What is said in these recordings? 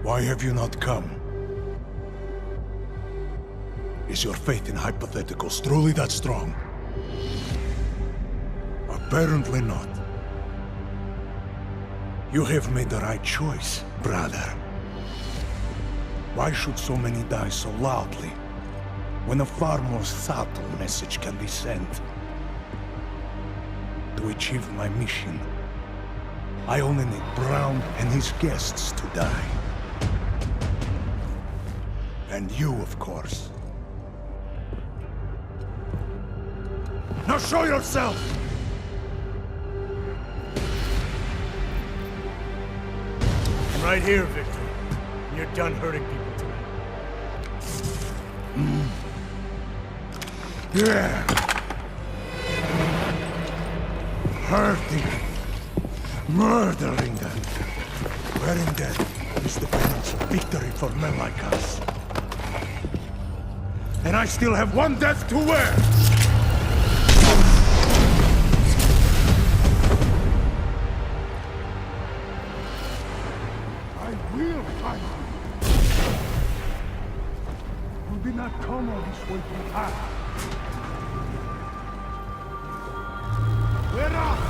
Why have you not come? Is your faith in hypotheticals truly that strong? Apparently not. You have made the right choice, brother. Why should so many die so loudly, when a far more subtle message can be sent? To achieve my mission, I only need Brown and his guests to die. And you, of course. Now show yourself! I'm right here, Victor. You're done hurting people tonight. Yeah. Hurting. Murdering them. Wherein death is the penance of victory for men like us. And I still have one death to wear! Will fight you. You did not come all this way to attack. We're off!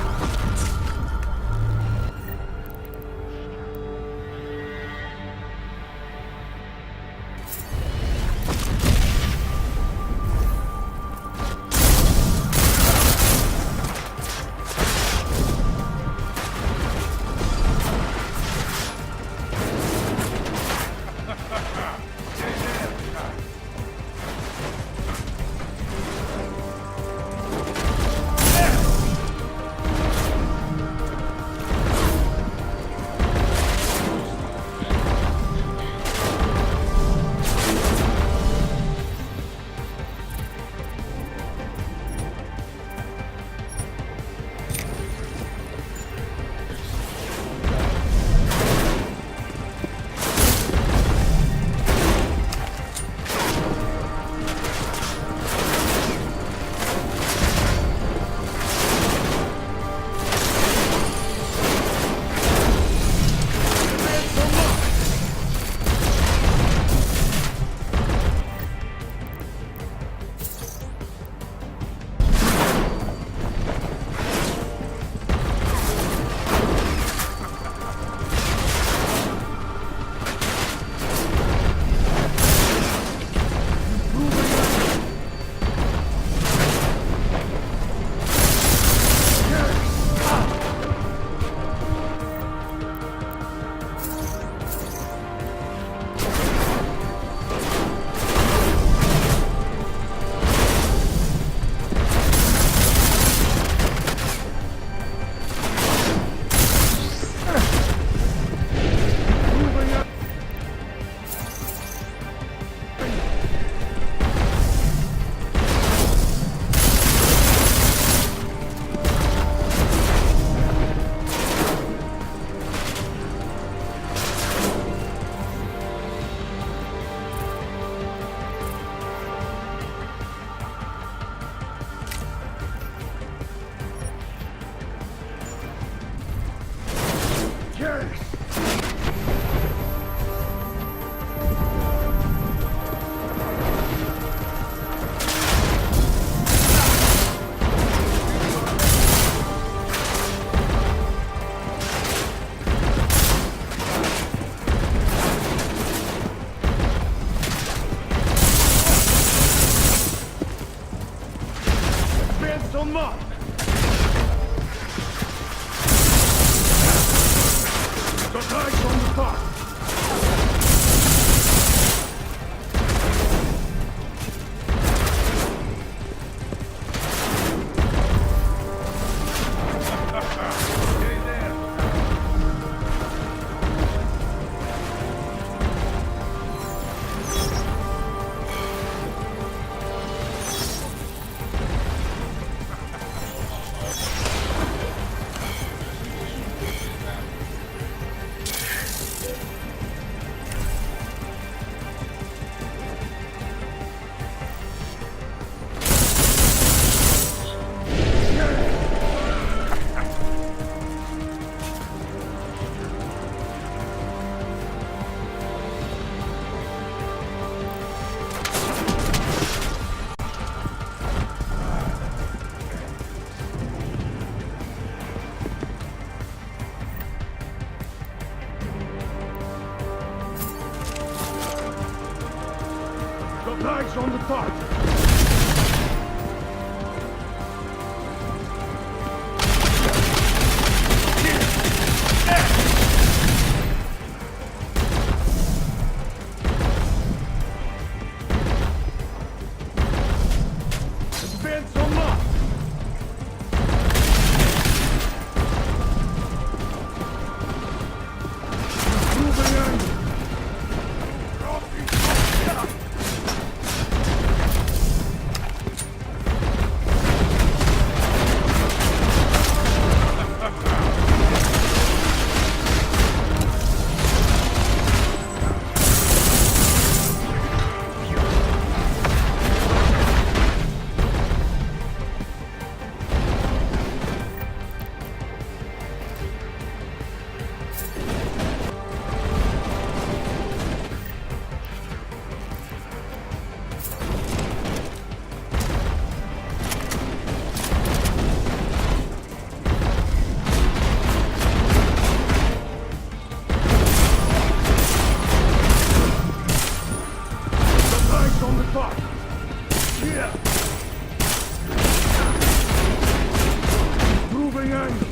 Supplies on the target. Advance on mark. Moving angle.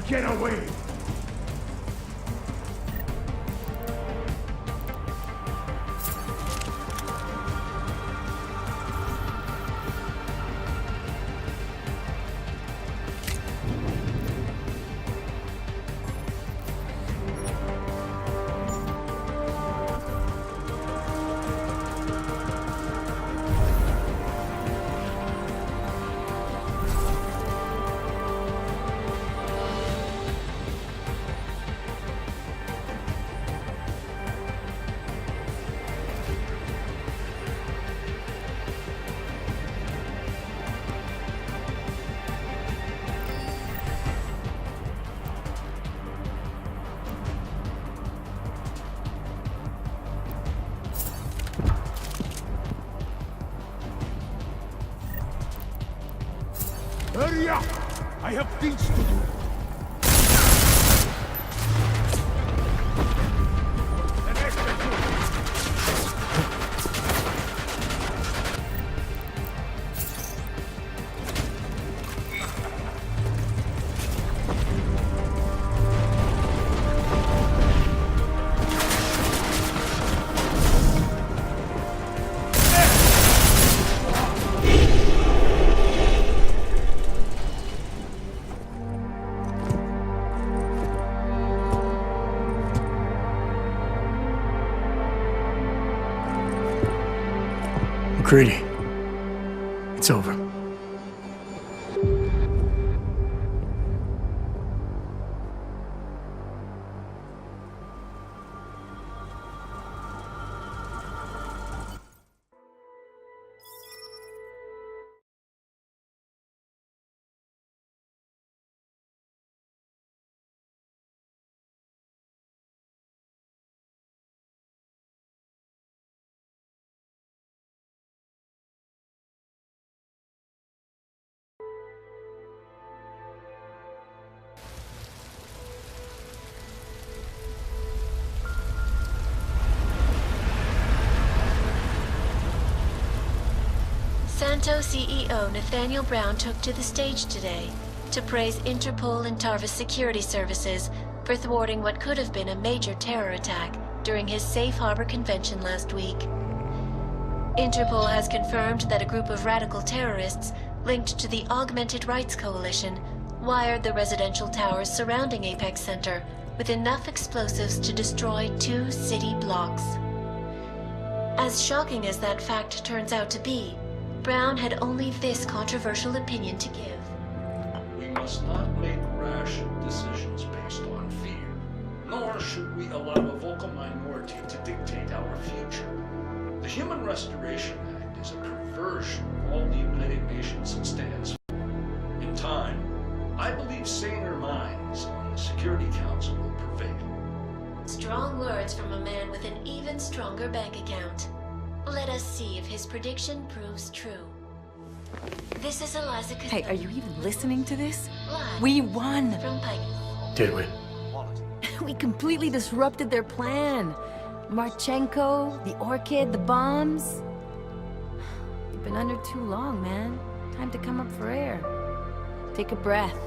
Get away! Hurry up! I have things to do. MacCready. It's over. Santo CEO Nathaniel Brown took to the stage today to praise Interpol and Tarvis security services for thwarting what could have been a major terror attack during his safe harbor convention last week. Interpol has confirmed that a group of radical terrorists linked to the Augmented Rights Coalition wired the residential towers surrounding Apex Center with enough explosives to destroy 2 city blocks. As shocking as that fact turns out to be, Brown had only this controversial opinion to give. We must not make rash decisions based on fear, nor should we allow a vocal minority to dictate our future. The Human Restoration Act is a perversion of all the United Nations it stands for. In time, I believe saner minds on the Security Council will prevail. Strong words from a man with an even stronger bank account. Let us see if his prediction proves true. This is Eliza Costello. Hey, are you even listening to this? Live We won! from Pike. Did we? We completely disrupted their plan. Marchenko, the orchid, the bombs. You've been under too long, man. Time to come up for air. Take a breath.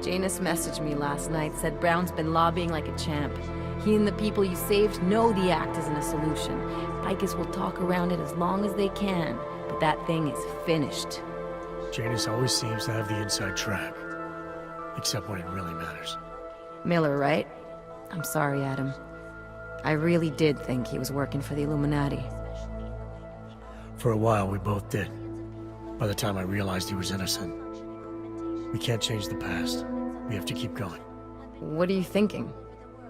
Janus messaged me last night, said Brown's been lobbying like a champ. He and the people you saved know the act isn't a solution. Picus will talk around it as long as they can, but that thing is finished. Janus always seems to have the inside track. Except when it really matters. Miller, right? I'm sorry, Adam. I really did think he was working for the Illuminati. For a while, we both did. By the time I realized he was innocent. We can't change the past. We have to keep going. What are you thinking?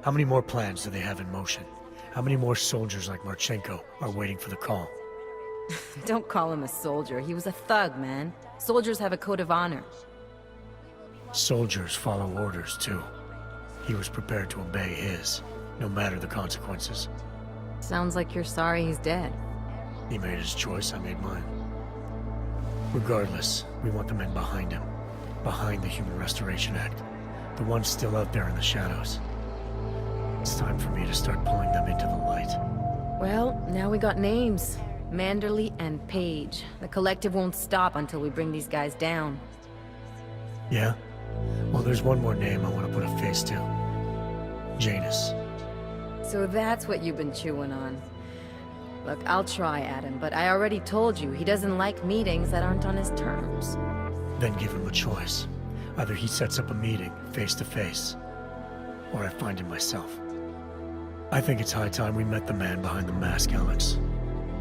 How many more plans do they have in motion? How many more soldiers like Marchenko are waiting for the call? Don't call him a soldier. He was a thug, man. Soldiers have a code of honor. Soldiers follow orders, too. He was prepared to obey his, no matter the consequences. Sounds like you're sorry he's dead. He made his choice, I made mine. Regardless, we want the men behind him. Behind the Human Restoration Act. The ones still out there in the shadows. It's time for me to start pulling them into the light. Well, now we got names. Manderley and Page. The collective won't stop until we bring these guys down. Yeah? Well, there's one more name I want to put a face to. Janus. So that's what you've been chewing on. Look, I'll try, Adam, but I already told you he doesn't like meetings that aren't on his terms. Then give him a choice. Either he sets up a meeting, face to face, or I find him myself. I think it's high time we met the man behind the mask, Alex.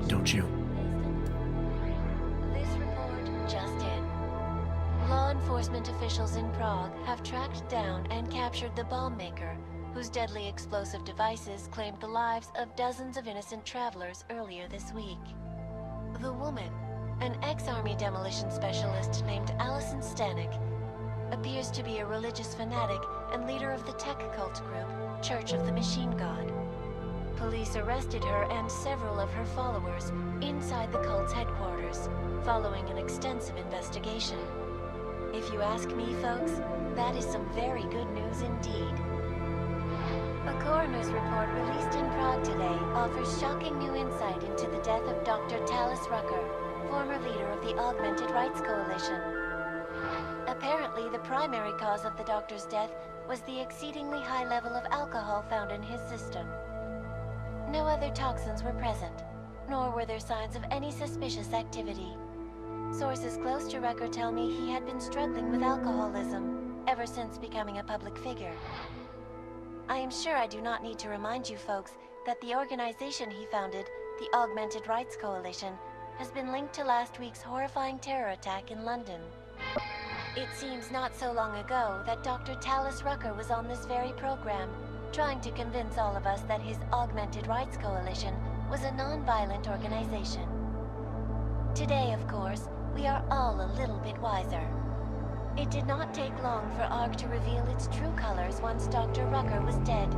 Don't you? This report just in. Law enforcement officials in Prague have tracked down and captured the bomb maker, whose deadly explosive devices claimed the lives of dozens of innocent travelers earlier this week. The woman, an ex-army demolition specialist named Allison Stanek, appears to be a religious fanatic and leader of the tech cult group, Church of the Machine God. Police arrested her and several of her followers inside the cult's headquarters, following an extensive investigation. If you ask me, folks, that is some very good news indeed. A coroner's report released in Prague today offers shocking new insight into the death of Dr. Talis Rucker, former leader of the Augmented Rights Coalition. Apparently, the primary cause of the doctor's death was the exceedingly high level of alcohol found in his system. No other toxins were present, nor were there signs of any suspicious activity. Sources close to Rucker tell me he had been struggling with alcoholism ever since becoming a public figure. I am sure I do not need to remind you folks that the organization he founded, the Augmented Rights Coalition, has been linked to last week's horrifying terror attack in London. It seems not so long ago that Dr. Tallis Rucker was on this very program, trying to convince all of us that his Augmented Rights Coalition was a non-violent organization. Today, of course, we are all a little bit wiser. It did not take long for Aug to reveal its true colors once Dr. Rucker was dead.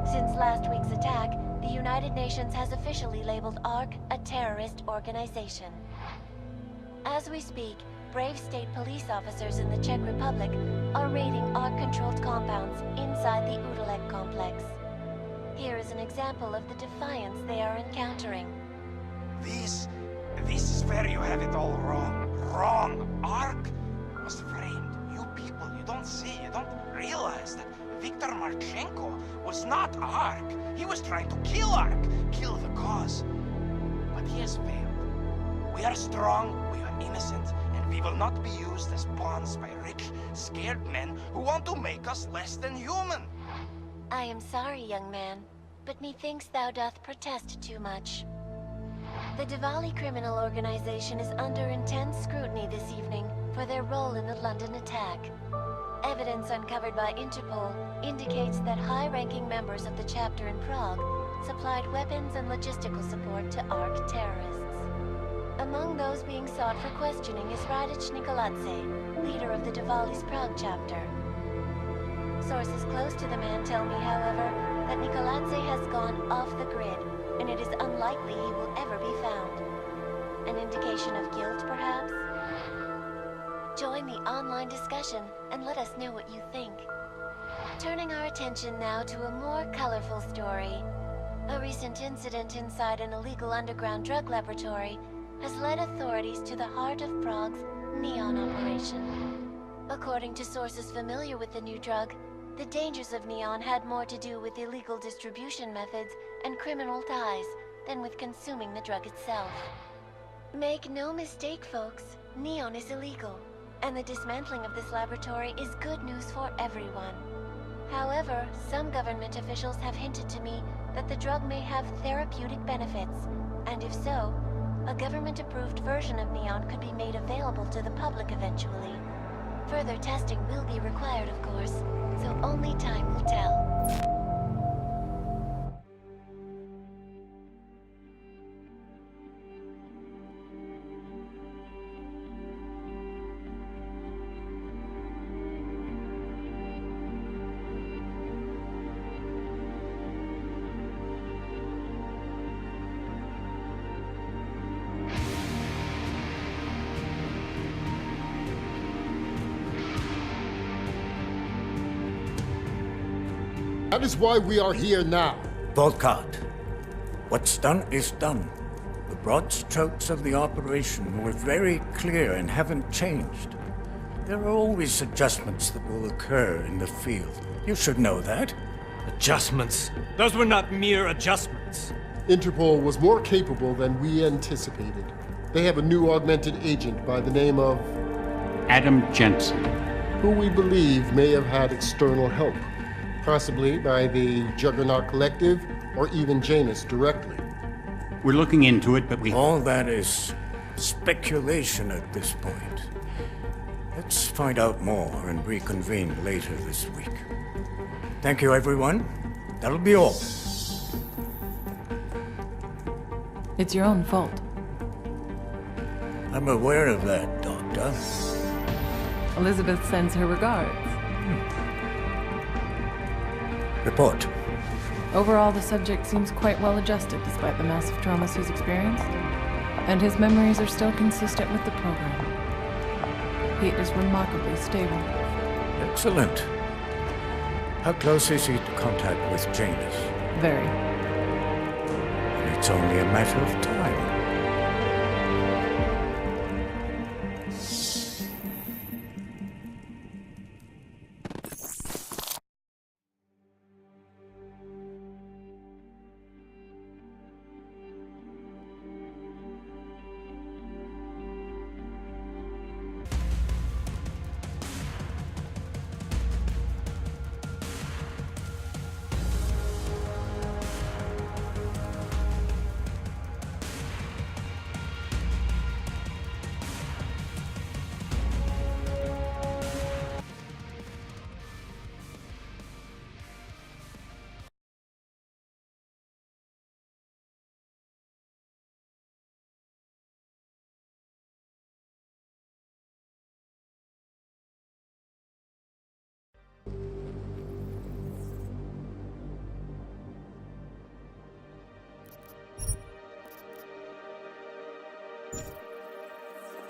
Since last week's attack, the United Nations has officially labeled Aug a terrorist organization. As we speak, brave state police officers in the Czech Republic are raiding Aug-controlled compounds inside the Udalek complex. Here is an example of the defiance they are encountering. This is where you have it all wrong. Wrong. Aug was framed. You people, you don't see, you don't realize that Viktor Marchenko was not Aug. He was trying to kill Aug, kill the cause. But he has failed. We are strong, we are innocent, and we will not be used as pawns by rich, scared men who want to make us less than human. I am sorry, young man, but methinks thou doth protest too much. The Diwali criminal organization is under intense scrutiny this evening for their role in the London attack. Evidence uncovered by Interpol indicates that high-ranking members of the chapter in Prague supplied weapons and logistical support to Aug terrorists. Among those being sought for questioning is Radic Nikoladze, leader of the Diwali's Prague chapter. Sources close to the man tell me, however, that Nikoladze has gone off the grid, and it is unlikely he will ever be found. An indication of guilt, perhaps? Join the online discussion and let us know what you think. Turning our attention now to a more colorful story. A recent incident inside an illegal underground drug laboratory has led authorities to the heart of Prague's Neon operation. According to sources familiar with the new drug, the dangers of Neon had more to do with illegal distribution methods and criminal ties than with consuming the drug itself. Make no mistake, folks, Neon is illegal, and the dismantling of this laboratory is good news for everyone. However, some government officials have hinted to me that the drug may have therapeutic benefits, and if so, a government-approved version of Neon could be made available to the public eventually. Further testing will be required, of course, so only time will tell. That is why we are here now. Volkart, what's done is done. The broad strokes of the operation were very clear and haven't changed. There are always adjustments that will occur in the field. You should know that. Adjustments? Those were not mere adjustments. Interpol was more capable than we anticipated. They have a new augmented agent by the name of Adam Jensen, who we believe may have had external help, possibly by the Juggernaut Collective or even Janus directly. we're looking into it, but we... All that is speculation at this point. Let's find out more and reconvene later this week. Thank you, everyone. That'll be all. It's your own fault. I'm aware of that, Doctor. Elizabeth sends her regards. Report. Overall, the subject seems quite well adjusted despite the massive traumas he's experienced, and his memories are still consistent with the program. He is remarkably stable. Excellent. How close is he to contact with Janus? Very. It's only a matter of time.